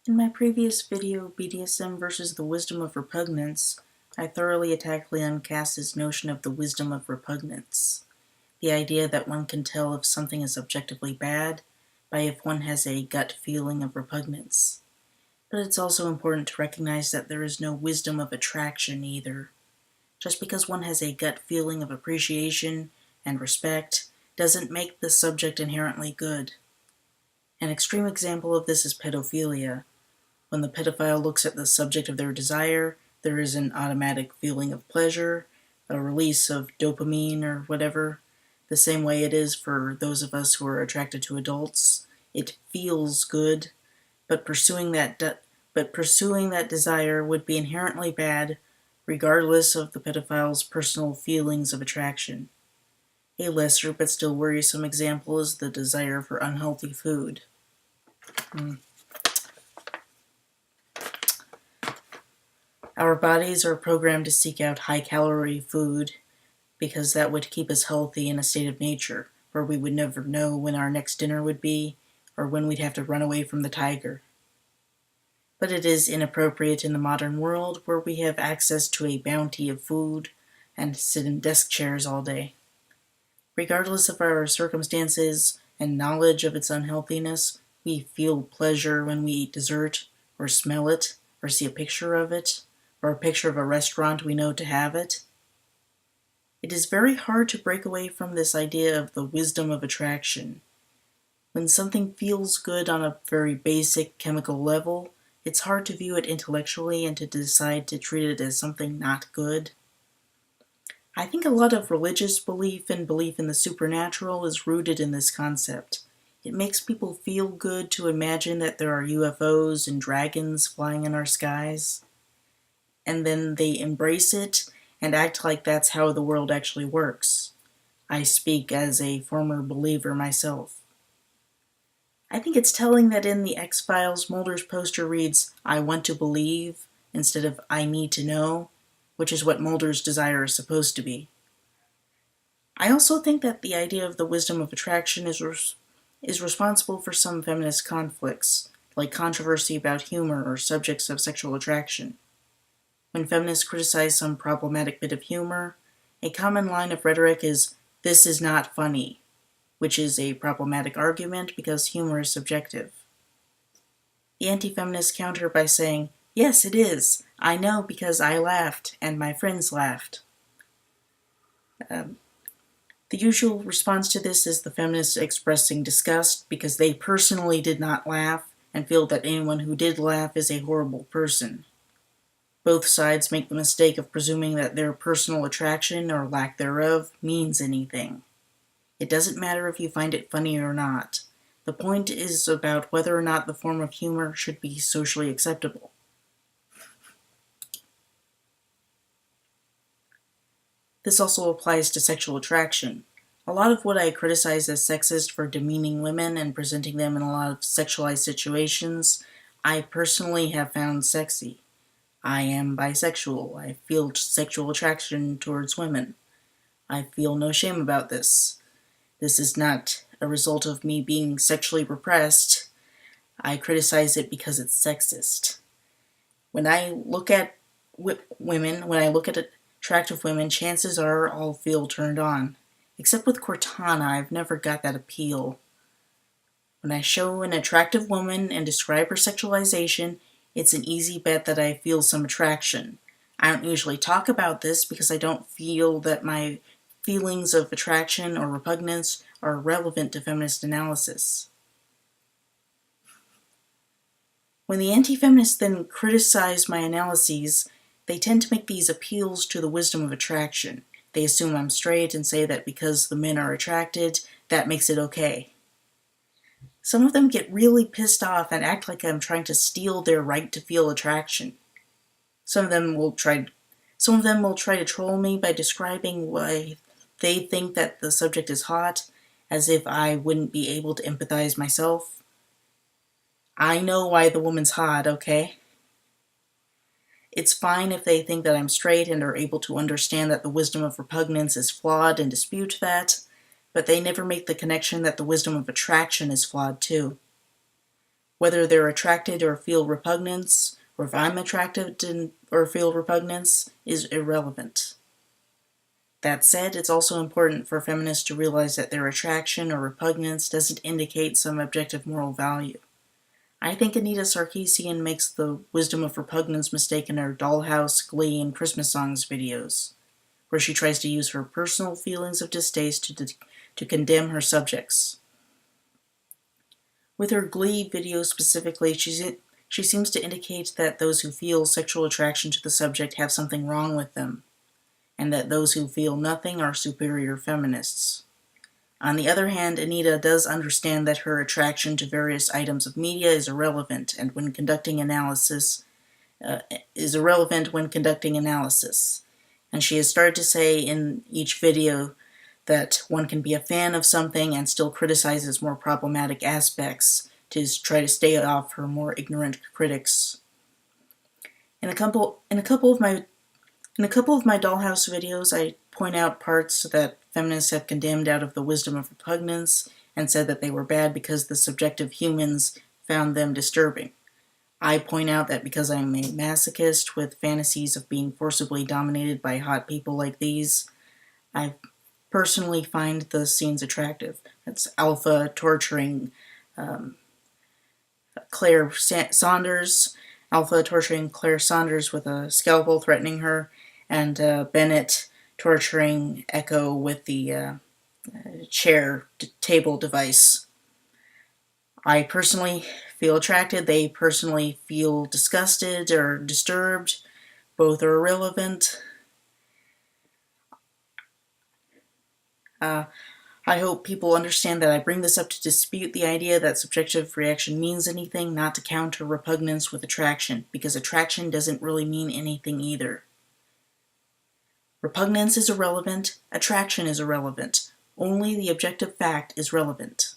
In my previous video, BDSM versus the wisdom of repugnance, I thoroughly attacked Leon Cass's notion of the wisdom of repugnance. The idea that one can tell if something is objectively bad by if one has a gut feeling of repugnance. But it's also important to recognize that there is no wisdom of attraction either. Just because one has a gut feeling of appreciation and respect doesn't make the subject inherently good. An extreme example of this is pedophilia. When the pedophile looks at the subject of their desire, there is an automatic feeling of pleasure, a release of dopamine or whatever, the same way it is for those of us who are attracted to adults. It feels good, but pursuing that desire would be inherently bad, regardless of the pedophile's personal feelings of attraction. A lesser but still worrisome example is the desire for unhealthy food. Our bodies are programmed to seek out high-calorie food because that would keep us healthy in a state of nature, where we would never know when our next dinner would be, or when we'd have to run away from the tiger. But it is inappropriate in the modern world, where we have access to a bounty of food and sit in desk chairs all day. Regardless of our circumstances and knowledge of its unhealthiness, we feel pleasure when we eat dessert, or smell it, or see a picture of it, or a picture of a restaurant we know to have it. It is very hard to break away from this idea of the wisdom of attraction. When something feels good on a very basic chemical level, it's hard to view it intellectually and to decide to treat it as something not good. I think a lot of religious belief and belief in the supernatural is rooted in this concept. It makes people feel good to imagine that there are UFOs and dragons flying in our skies. And then they embrace it and act like that's how the world actually works. I speak as a former believer myself. I think it's telling that in the X-Files, Mulder's poster reads, "I want to believe," instead of "I need to know," which is what Mulder's desire is supposed to be. I also think that the idea of the wisdom of attraction is responsible for some feminist conflicts, like controversy about humor or subjects of sexual attraction. When feminists criticize some problematic bit of humor, a common line of rhetoric is, "This is not funny," which is a problematic argument because humor is subjective. The anti-feminists counter by saying, "Yes, it is. I know because I laughed, and my friends laughed." The usual response to this is the feminists expressing disgust because they personally did not laugh and feel that anyone who did laugh is a horrible person. Both sides make the mistake of presuming that their personal attraction, or lack thereof, means anything. It doesn't matter if you find it funny or not. The point is about whether or not the form of humor should be socially acceptable. This also applies to sexual attraction. A lot of what I criticize as sexist for demeaning women and presenting them in a lot of sexualized situations, I personally have found sexy. I am bisexual. I feel sexual attraction towards women. I feel no shame about this. This is not a result of me being sexually repressed. I criticize it because it's sexist. When I look at attractive women, chances are I'll feel turned on. Except with Cortana, I've never got that appeal. When I show an attractive woman and describe her sexualization, it's an easy bet that I feel some attraction. I don't usually talk about this because I don't feel that my feelings of attraction or repugnance are relevant to feminist analysis. When the anti-feminists then criticize my analyses, they tend to make these appeals to the wisdom of attraction. They assume I'm straight and say that because the men are attracted, that makes it okay. Some of them get really pissed off and act like I'm trying to steal their right to feel attraction. Some of them will try to troll me by describing why they think that the subject is hot, as if I wouldn't be able to empathize myself. I know why the woman's hot, okay? It's fine if they think that I'm straight and are able to understand that the wisdom of repugnance is flawed and dispute that, but they never make the connection that the wisdom of attraction is flawed too. Whether they're attracted or feel repugnance, or if I'm attracted or feel repugnance, is irrelevant. That said, it's also important for feminists to realize that their attraction or repugnance doesn't indicate some objective moral value. I think Anita Sarkeesian makes the wisdom of repugnance mistake in her Dollhouse, Glee, and Christmas songs videos, where she tries to use her personal feelings of distaste to condemn her subjects. With her Glee video specifically, she seems to indicate that those who feel sexual attraction to the subject have something wrong with them, and that those who feel nothing are superior feminists. On the other hand, Anita does understand that her attraction to various items of media is irrelevant when conducting analysis, and she has started to say in each video that one can be a fan of something and still criticize its more problematic aspects to try to stay off her more ignorant critics. In a couple of my Dollhouse videos, I point out parts that feminists have condemned out of the wisdom of repugnance and said that they were bad because the subjective humans found them disturbing. I point out that because I'm a masochist with fantasies of being forcibly dominated by hot people like these, I personally find the scenes attractive. It's Alpha torturing Claire Saunders with a scalpel threatening her, and Bennett torturing Echo with the table device. I personally feel attracted. They personally feel disgusted or disturbed. Both are irrelevant. I hope people understand that I bring this up to dispute the idea that subjective reaction means anything, not to counter repugnance with attraction, because attraction doesn't really mean anything either. Repugnance is irrelevant, attraction is irrelevant. Only the objective fact is relevant.